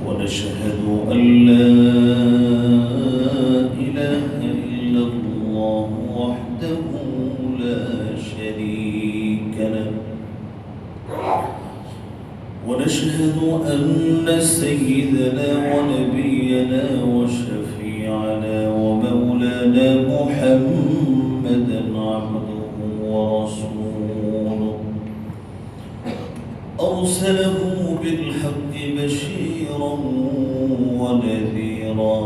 ونشهد أن لا إله إلا الله وحده لا شريك له ونشهد أن سيدنا ونبينا وشفيعنا ومولانا محمدا عبده ورسوله أرسله بالحق بشيرا ونذيرا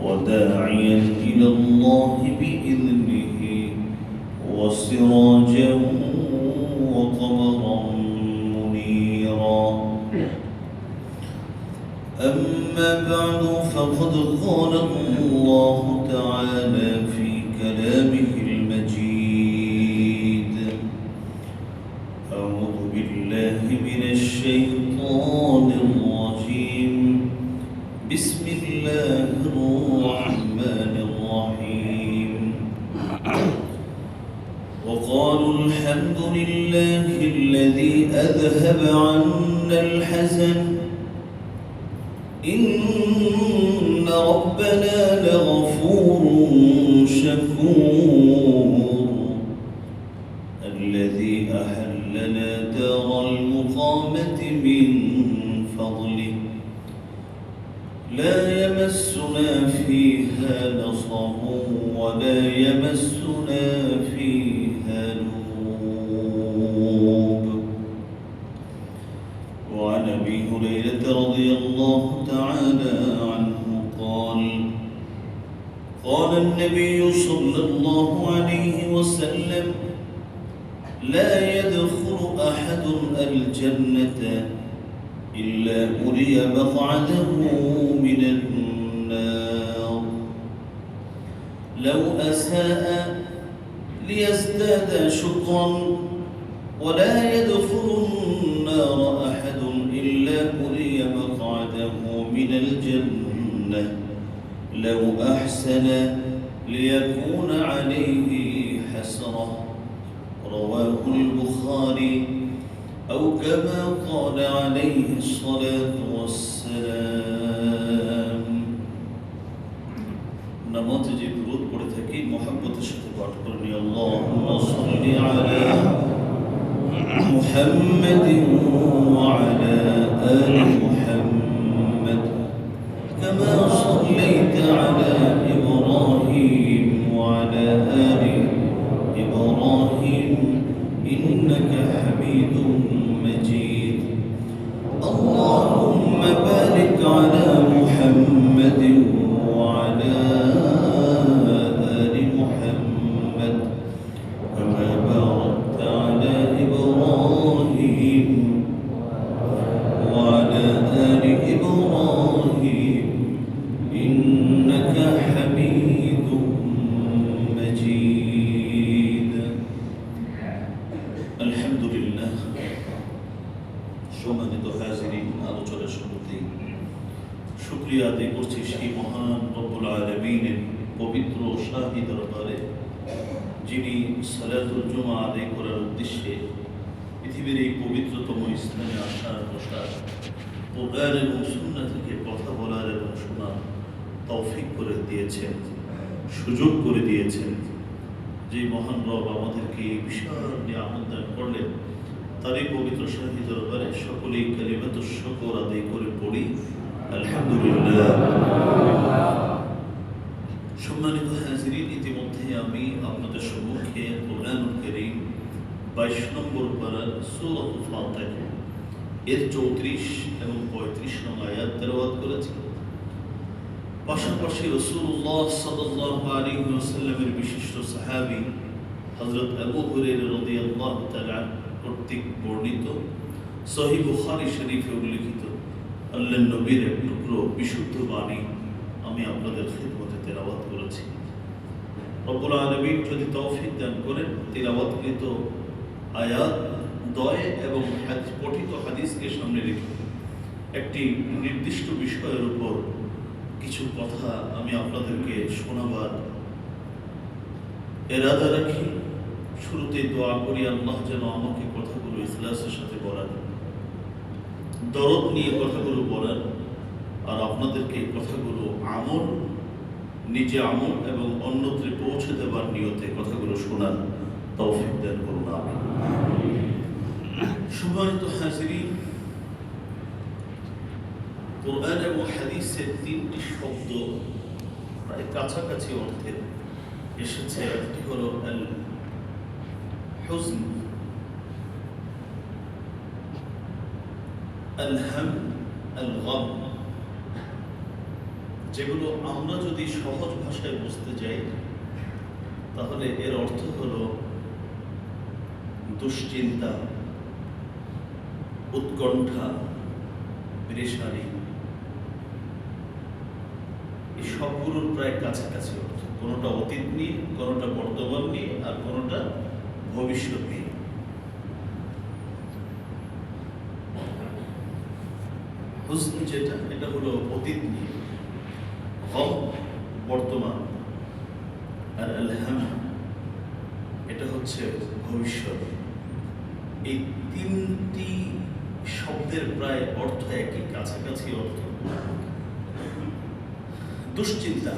وداعيا إلى الله بإذنه وسراجا وقمرا منيرا. أما بعد فقد قال الله تعالى في كلامه المجيد: أعوذ بالله من الشيطان الرجيم. بسم الله الرحمن الرحيم. وقالوا الحمد لله الذي أذهب عنا الحزن إن ربنا لغفور شكور الذي أحلنا دار المقامة من فضله لا يمسنا فيها نصب ولا يمسنا فيها لغوب. وعن أبي هريرة رضي الله تعالى عنه قال النبي صلى الله عليه وسلم: لا يدخل أحد الجنة إلا أري مقعده من النار لو أساء ليزداد شكرا ولا يدخل النار أحد إلا أري مقعده من الجنة لو أحسن ليكون عليه حسرة. رواه البخاري أو كما قال عليه الصلاة والسلام. নামাজে যে দুরূদ পড়ে থাকি মুহাব্বতের সাথে পাঠ করুন: আল্লাহুম্মা সাল্লি আলা মুহাম্মাদিন ওয়া আলা আলি মুহাম্মাদ কামা সাল্লাইতা আলা ইব্রাহিম ওয়া আলা আলি ইব্রাহিম ইন্নাকা হামিদুম মাজিদ। আল্লাহুম্মা বারিক আলা মুহাম্মাদিন ওয়া আলা আলি মুহাম্মাদ কামা বারাকতা আলা ইব্রাহিম ওয়া আলা আলি ইব্রাহিম ইন্নাকা হামিদুম মাজিদ। আলহামদুলিল্লাহ। সম্মানিত হাজিরিন, আলোচনার শুরুতেই শুকরিয়া আদায় করছি সেই মহান রব্বুল আলামিনের পবিত্র শাহী দরবারে, যিনি সালাতুল জুমা আদায় করার উদ্দেশ্যে পৃথিবীর এই পবিত্রতম স্থানে আসার বসার, কোরআন এবং সুন্নাহ থেকে কথা বলার এবং শোনার তৌফিক করে দিয়েছেন, সুযোগ করে দিয়েছেন। যে মহান রব আমাদেরকে এই বিশাল নিয়ামত দান করলেন, তারই পবিত্র শাহী দরবারে সকলেই কালিমাতুশ শুকর আদায় করে পড়ি আলহামদুলিল্লাহ। সম্মানিত হাজিরিন, ইতিমধ্যে আমি আপনাদের সম্মুখে কুরআনুল কারীম 22 নম্বর পারা সূরাতুল ফাতিহা এর 34 এবং 35 নং আয়াত তেলাওয়াত করেছি। পাশাপাশি রাসূলুল্লাহ সাল্লাল্লাহু আলাইহি ওয়াসাল্লামের বিশিষ্ট সাহাবী হযরত আবু হুরায়রা রাদিয়াল্লাহু তাআলা কর্তৃক বর্ণিত সহিহ বুখারী শরীফে উল্লেখিত আল্লাহর নবীর এক টুকরো বিশুদ্ধ বাণী আমি আপনাদের খিদমতে তেলাওয়াত করেছি। রব্বুল আলামিন যদি তৌফিক দান করেন, তেলাওয়াতকৃত আয়াত দয় এবং পঠিত হাদিসকে সামনে রেখে একটি নির্দিষ্ট বিষয়ের উপর কিছু কথা আমি আপনাদেরকে শোনাবার ইরাদা রাখি। শুরুতে দোয়া করি আল্লাহ যেন আমাকে কথাগুলো ইখলাসের সাথে বলার দরদ নিয়ে কথাগুলো বলার, আর আপনাদেরকে কথাগুলো আমল, নিজে আমল এবং অন্যত্রে পৌঁছে দেবার নিয়তে কথাগুলো শোনার তৌফিক দান করুন। আমিন। সম্মানিত হাজিরিন, কোরআন এবং হাদিসের তিনটি শব্দ প্রায় কাছাকাছি অর্থের এসেছে। একটি হলো আল হুজন, আল হাম, আল গাম, যেগুলো আমরা যদি সহজ ভাষায় বুঝতে যাই তাহলে এর অর্থ হলো দুশ্চিন্তা, উৎকণ্ঠা, পেরেশানি। এই সবগুলোর প্রায় কাছাকাছি অর্থ, কোনোটা অতীত নিয়ে, কোনোটা বর্তমান নিয়ে, আর কোনোটা ভবিষ্যৎ নিয়ে। হুজন যেটা, এটা হলো অতীত নিয়ে, গম বর্তমান, আর আল হাম এটা হচ্ছে ভবিষ্যৎ। এই তিনটি শব্দের প্রায় অর্থ একই, কাছাকাছি অর্থ। দুশ্চিন্তা,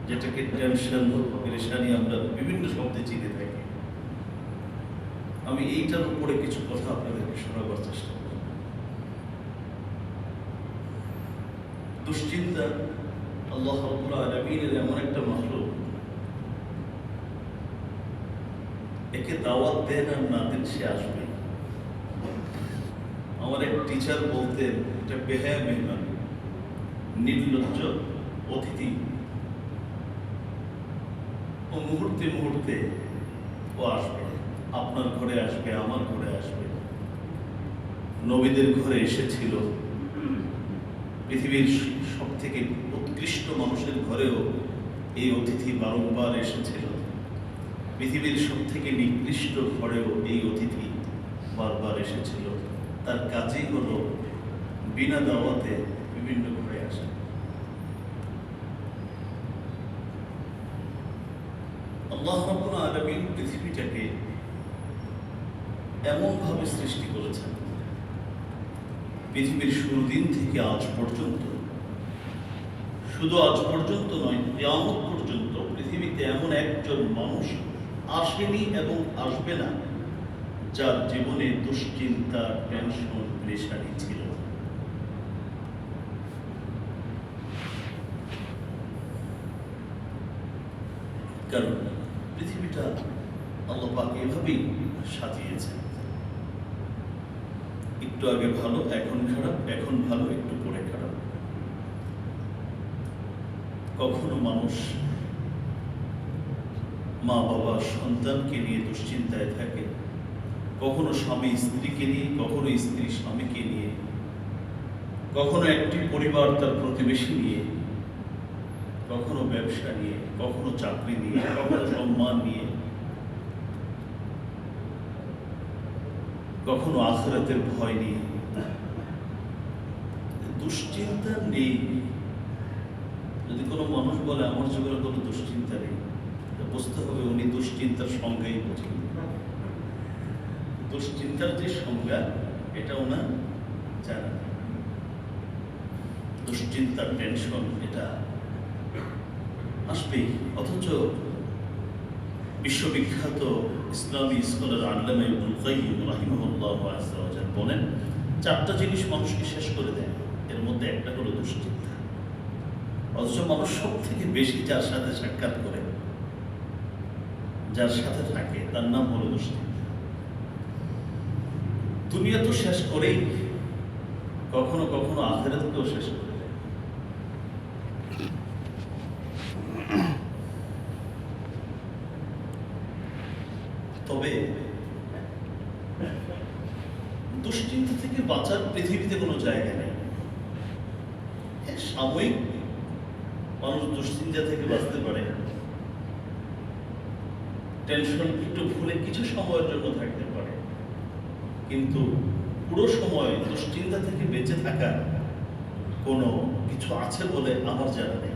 যেটাকে টেনশন, পেরেশানি আমরা বিভিন্ন শব্দে চিনে থাকি। আমি এইটার উপরে কিছু কথা আপনাদেরকে শোনাবার চেষ্টা করব। দুশ্চিন্তা আল্লাহ রাব্বুল আলামিনের এমন একটা মাখলুক, একে দাওয়াত দেন আর না দেন সে আসবে। আমার এক টিচার বলতেন, এটা বেহায়া মেহমান, নির্লজ্জ অতিথি। ও মুহূর্তে মুহূর্তে ও আসবে, আপনার ঘরে আসবে, আমার ঘরে আসবে। নবীদের ঘরে এসেছিল, পৃথিবীর সব থেকে উৎকৃষ্ট মানুষের ঘরেও এই অতিথি বারংবার এসেছিল। পৃথিবীর সব থেকে নিকৃষ্ট ঘরেও এই অতিথি বারবার এসেছিল। তার কাজই হলো বিনা দাওয়াতে বিভিন্ন ঘরে আসা। আল্লাহ রাব্বুল আলামিন পৃথিবীটাকে এমনভাবে সৃষ্টি করেছেন, পৃথিবীর শুরু দিন থেকে আজ পর্যন্ত, শুধু আজ পর্যন্ত নয়, কিয়ামত পর্যন্ত পৃথিবীতে এমন একজন মানুষ আসেনি এবং আসবে না যার জীবনে দুশ্চিন্তা, টেনশন, পেরেশানি ছিল। কারণ পৃথিবীটা আল্লাহ পাক এভাবেই সাজিয়েছেন। একটু আগে ভালো, এখন খারাপ, এখন ভালো, একটু পরে খারাপ। কখনো মানুষ মা বাবা সন্তানকে নিয়ে দুশ্চিন্তায় থাকে, কখনো স্বামী স্ত্রীকে নিয়ে, কখনো স্ত্রী স্বামীকে নিয়ে, কখনো একটি পরিবার তার প্রতিবেশী নিয়ে, কখনো ব্যবসা নিয়ে, কখনো চাকরি নিয়ে, কখনো সম্মান নিয়ে, কখনো আখিরাতের ভয় নিয়ে। দুশ্চিন্তা নেই। যদি কোনো মানুষ বলে আমার জীবনে কোনো দুশ্চিন্তা নেই, বুঝতে হবে উনি দুশ্চিন্তার সংজ্ঞাই বোঝেন। দুশ্চিন্তার যে সংজ্ঞা, এটা ওনার জানা। দুশ্চিন্তা, টেনশন এটা আসবেই। অথচ বিশ্ববিখ্যাত ইসলামী স্কলার আল্লামা ইবনুল কাইয়্যিম রাহিমাহুল্লাহু আযজা ওয়া জাল বলেন, চারটা জিনিস মানুষকে শেষ করে দেয়, এর মধ্যে একটা হলো দুশ্চিন্তা। অথচ মানুষ সব থেকে বেশি যার সাথে সাক্ষাৎ করে, যার সাথে থাকে, তার নাম হলো দুশ্চিন্তা। দুনিয়া তো শেষ করেই, কখনো কখনো আখিরাতকেও শেষ করে দেয়। তবে দুশ্চিন্তা থেকে বাঁচার পৃথিবীতে কোনো জায়গা নেই। সাময়িক মানুষ দুশ্চিন্তা থেকে বাঁচতে পারে, টেনশন একটু ভুলে কিছু সময়ের জন্য থাকতে পারে, কিন্তু পুরো সময় দুশ্চিন্তা থেকে বেঁচে থাকার কোনো কিছু আছে বলে আমার জানা নেই।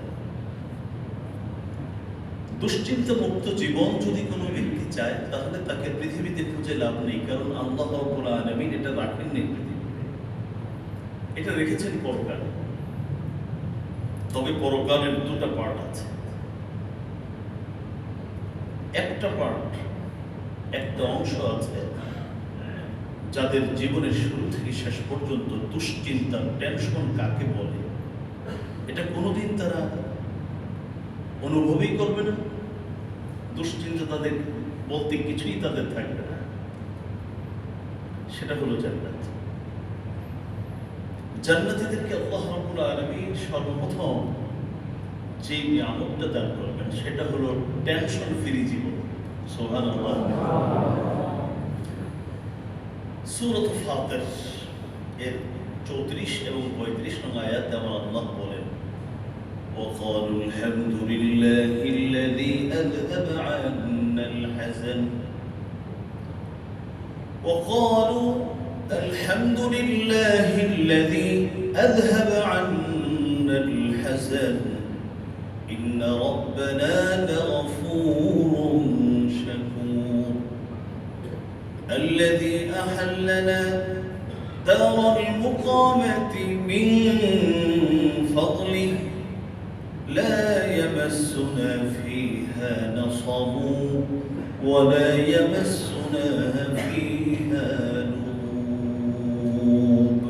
দুশ্চিন্তা মুক্ত জীবন যদি কোনো ব্যক্তি চায়, তাহলে তাকে পৃথিবীতে খুঁজে লাভ নেই। কারণ আল্লাহ রাব্বুল আলামিন এটা রাখেননি পৃথিবীতে। এটা রেখেছেন পরকালে। তবে পরকালের দুটা পার্ট আছে। একটা পার্ট, একটা অংশ আছে যাদের জীবনের শুরু থেকে শেষ পর্যন্ত দুশ্চিন্তা, টেনশন কাকে বলে এটা কোনোদিন তারা অনুভবই করবে না। দুশ্চিন্তা তাদের বলতে কিছুই তাদের থাকবে না। সেটা হলো জান্নাত। জান্নাতীদেরকে আল্লাহ রাব্বুল আলামিন সর্বপ্রথম যে নিয়ামতটা দান করবেন সেটা হলো টেনশন ফ্রি জীবন। সুবহানাল্লাহ। সূরাত ফাতির এর 34 এবং 35 নং আয়াতে আল্লাহ বলেন, وقالوا الحمد لله الذي أذهب عنا الحزن وقالوا الحمد لله الذي أذهب عنا الحزن إن ربنا لغفور شكور الذي أحلنا دار المقامة من فضله لا يمسنا فيها نصب ولا يمسنا فيها لغوب।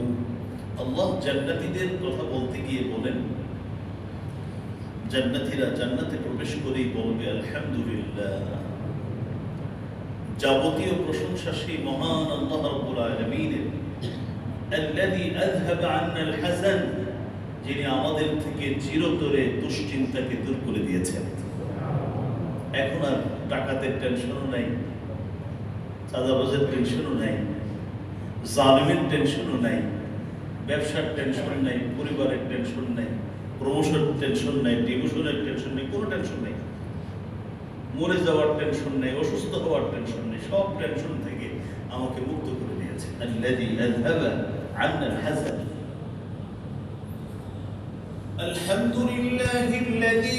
আল্লাহ জান্নাতীদের কথা বলতে গিয়ে বলেন, জান্নাতীরা জান্নাতে প্রবেশ করেই বলবে আলহামদুলিল্লাহ, যাবতীয় প্রশংসা সেই মহান আল্লাহ রাব্বুল আলামিনের, আল্লাযী আযহাবা আন্না আল হাযান, যিনি আমাদের থেকে চিরতরে দুশ্চিন্তাকে দূর করে দিয়েছেন। এখন আর টাকাতের টেনশনও নাই, চাঁদাবাজের টেনশনও নাই, জালিমের টেনশনও নাই, ব্যবসার টেনশন নাই, পরিবারের টেনশন নাই, প্রমোশন টেনশন নাই, ডিমোশনের টেনশন নেই, কোনো টেনশন নেই, মরে যাওয়ার টেনশন নেই, অসুস্থ হওয়ার টেনশন নেই। সব টেনশন থেকে আমাকে মুক্ত করে দিয়েছে। আল্লাযী আযহাবা আন্না আল হাযান। আলহামদুলিল্লাহিল্লাযী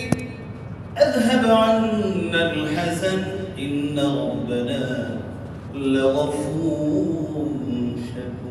আযহাবা আন্না আল হাযান ইন্না রাব্বানা লাগফুরুন শাকুর।